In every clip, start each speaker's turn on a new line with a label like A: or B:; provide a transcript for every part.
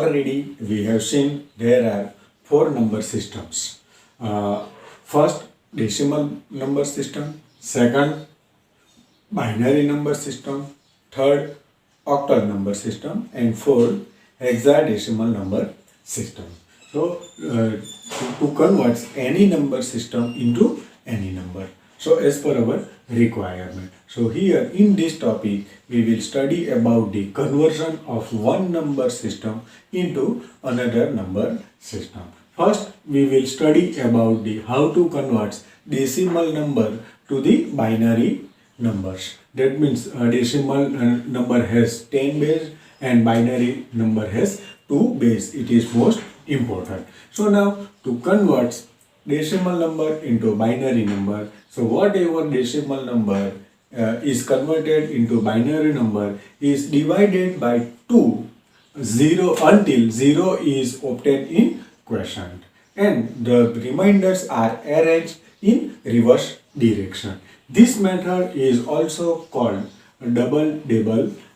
A: Already we have seen there are four number systems. First, decimal number system. Second, binary number system. Third, octal number system. And fourth, hexadecimal number system. So, to convert any number system into any number. So, as per our requirement. So, here in this topic, we will study about the conversion of one number system into another number system. First, we will study about the how to convert decimal number to the binary numbers. That means decimal number has 10 base and binary number has 2 base. It is most important. So now to convert decimal number into binary number, so whatever decimal number is converted into binary number is divided by 2 until 0 is obtained in quotient, and the remainders are arranged in reverse direction. This method is also called double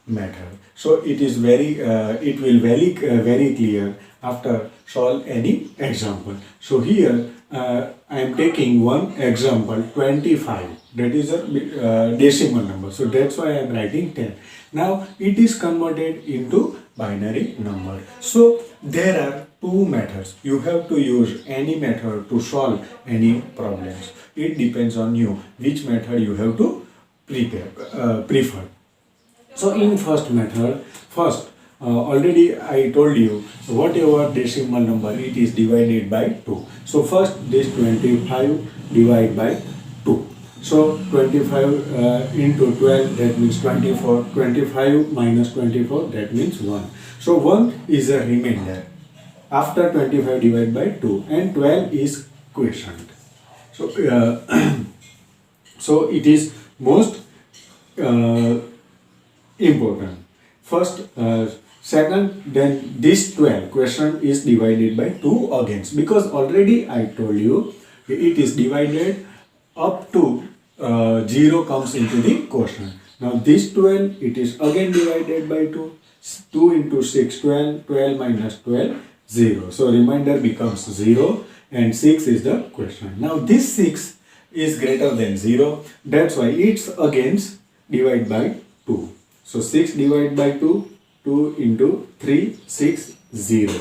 A: method. So it is it will very clear after solve any example. So here I am taking one example 25. That is a decimal number. So that's why I am writing 10. Now it is converted into binary number. So there are two methods. You have to use any method to solve any problems. It depends on you which method you have to prefer. So in first method, already I told you whatever decimal number it is divided by 2. So first this 25 divided by 2. So 25 into 12, that means 24. 25 minus 24, that means 1. So 1 is a remainder after 25 divided by 2, and 12 is quotient. So so it is most important. First, second, then this 12 quotient is divided by 2 again, because already I told you it is divided up to 0 comes into the quotient. Now this 12, it is again divided by 2. 2 into 6, 12. 12 minus 12, 0. So remainder becomes 0 and 6 is the quotient. Now this 6 is greater than 0. That's why it's again divided by 2. So 6 divided by 2, 2 into 3, 6, 0.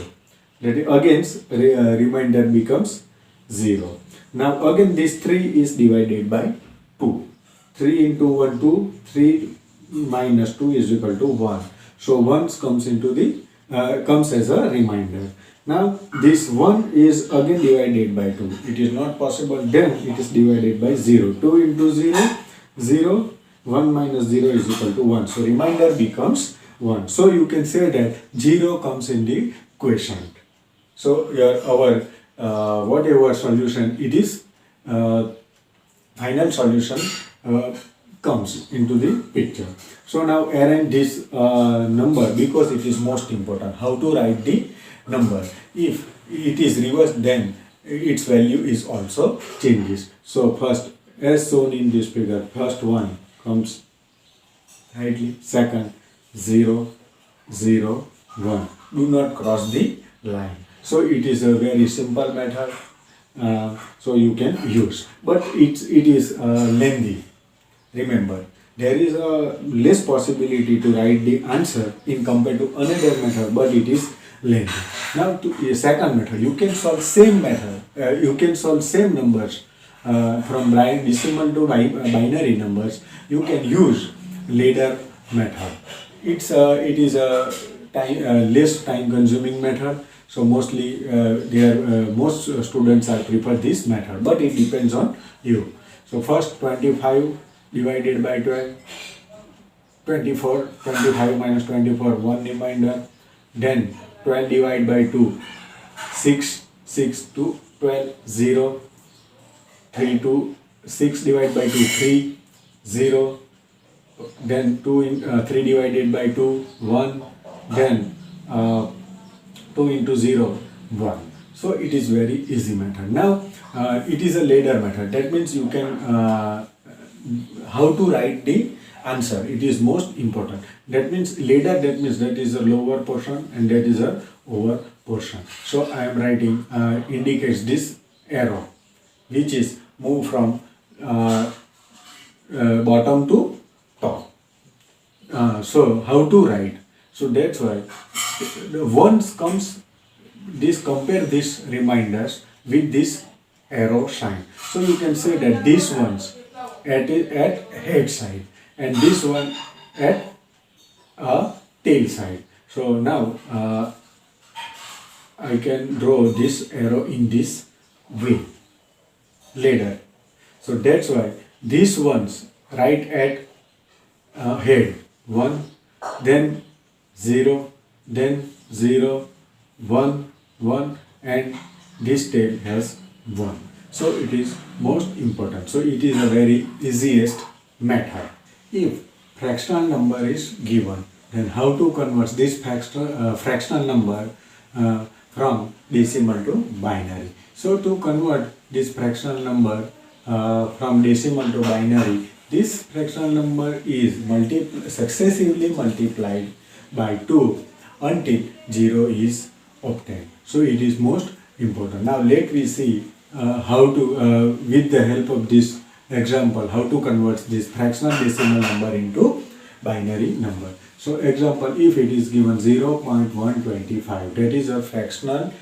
A: That is again remainder becomes 0. Now again this 3 is divided by 2. 3 into 1, 2. 3 minus 2 is equal to 1. So 1 comes into the comes as a remainder. Now this 1 is again divided by 2. It is not possible, then it is divided by 0. 2 into 0, 0. 1 minus 0 is equal to 1. So remainder becomes 1. So you can say that 0 comes in the quotient. So our whatever solution it is, final solution comes into the picture. So now arrange this number, because it is most important. How to write the number? If it is reversed, then its value is also changes. So first, as shown in this figure, first 1 comes rightly, second 0, 0, 1. Do not cross the line. So it is a very simple method, so you can use, but it is lengthy. Remember, there is a less possibility to write the answer in compared to another method, but it is lengthy. Now to a second method, you can solve same method. You can solve same numbers from decimal to binary numbers. You can use ladder method. It is a less time consuming method. So mostly most students are prefer this method, but it depends on you. So first 25 divided by 12, 24, 25 minus 24, 1 remainder. Then 12 divided by 2, 6, 6 to 12, 0, 3 to 6 divided by 2, 3, 0. Then 3 divided by 2, 1. Then 2 into 0, 1. So it is very easy method. Now it is a ladder method. That means you can how to write the answer. It is most important. That means ladder, that means that is a lower portion and that is a over portion. So I am writing, indicates this arrow which is move from bottom to top. So how to write? So that's why once comes this, compare this reminders with this arrow sign. So you can say that this one's at head side and this one at tail side. So now I can draw this arrow in this way, ladder. So that's why this one's right at head 1, then 0, then 0, 1, 1, and this tail has 1. So it is most important. So it is a very easiest method. If fractional number is given, then how to convert this fractional number from decimal to binary. So to convert this fractional number from decimal to binary, this fractional number is successively multiplied by 2 until 0 is obtained. So it is most important. Now let me see how to, with the help of this example, how to convert this fractional decimal number into binary number. So example, if it is given 0.125, that is a fractional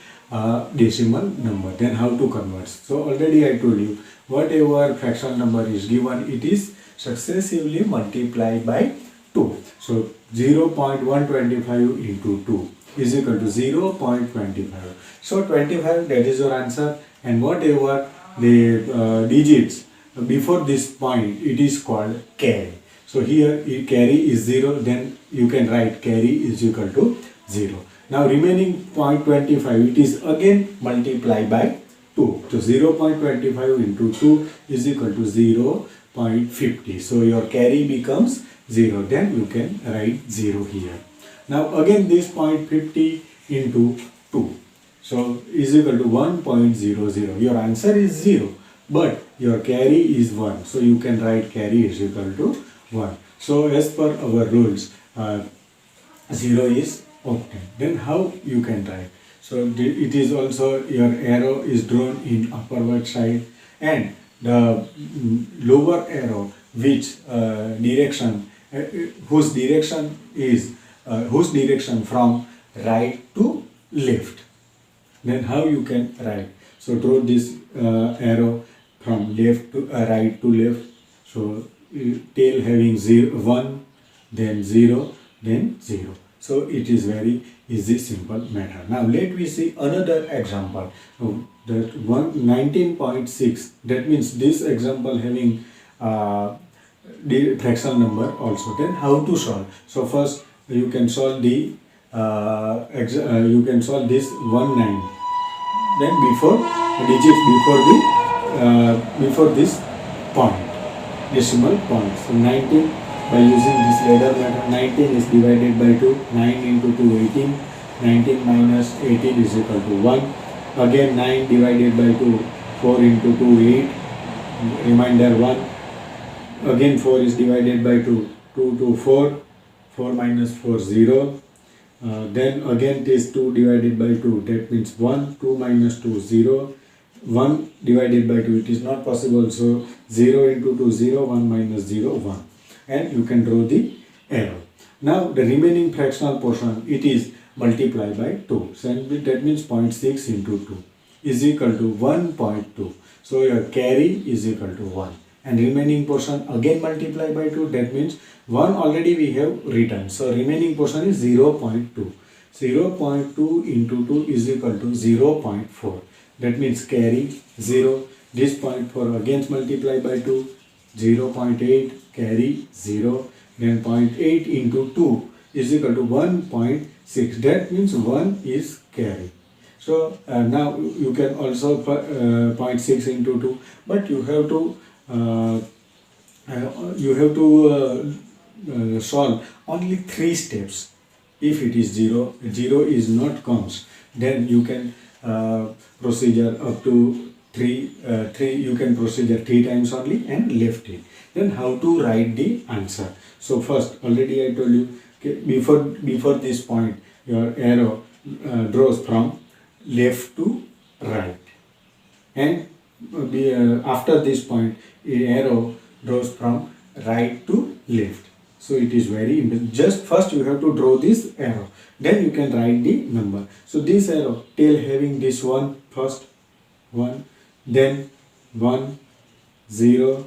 A: decimal number, then how to convert? So already I told you, whatever fractional number is given, it is successively multiplied by 2. So 0.125 into 2 is equal to 0.25. So 25, that is your answer, and whatever the digits before this point, it is called carry. So here carry is 0, then you can write carry is equal to 0. Now remaining 0.25, it is again multiplied by 2. So 0.25 into 2 is equal to 0.50. So your carry becomes 0. Then you can write 0 here. Now again this 0.50 into 2. So is equal to 1.00. Your answer is 0. But your carry is 1. So you can write carry is equal to 1. So as per our rules, 0 is obtained. Then how you can write? So it is also, your arrow is drawn in upward side, and the lower arrow which direction, whose direction is from right to left. Then how you can write? So draw this arrow from left to right to left. So tail having 0, 1, then 0, then 0. So it is very easy, simple method. Now let me see another example. That 19.6. That means this example having the fractional number also. Then how to solve? So first you can solve the you can solve this 19. Then before digits before this point, decimal point. So 19, by using this ladder method, 19 is divided by 2. 9 into 2, 18. 19 minus 18 is equal to 1. Again 9 divided by 2. 4 into 2, 8. Remainder 1. Again 4 is divided by 2. 2 to 4. 4 minus 4, 0. Then again it is 2 divided by 2. That means 1. 2 minus 2, 0. 1 divided by 2. It is not possible. So 0 into 2, 0. 1 minus 0, 1. And you can draw the arrow. Now the remaining fractional portion, it is multiplied by 2. So that means 0.6 into 2 is equal to 1.2. So your carry is equal to 1. And remaining portion again multiplied by 2. That means 1 already we have written. So remaining portion is 0.2. 0.2 into 2 is equal to 0.4. That means carry 0. This 0.4 again multiplied by 2. 0.8, carry 0. Then 0.8 into 2 is equal to 1.6. That means 1 is carry. So now you can also 0.6 into 2, but you have to solve only 3 steps. If it is 0 is not comes, then you can procedure up to three you can procedure 3 times only and left it. Then how to write the answer? So first, already I told you, okay, before this point your arrow draws from left to right, and after this point arrow draws from right to left. So it is very important. Just first you have to draw this arrow, then you can write the number. So this arrow, tail having this one first, 1, then 1 0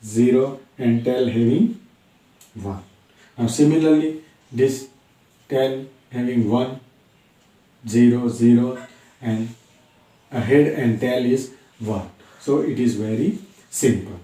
A: 0, and tail having 1. Now similarly this tail having 1 0 0, and a head and tail is 1. So it is very simple.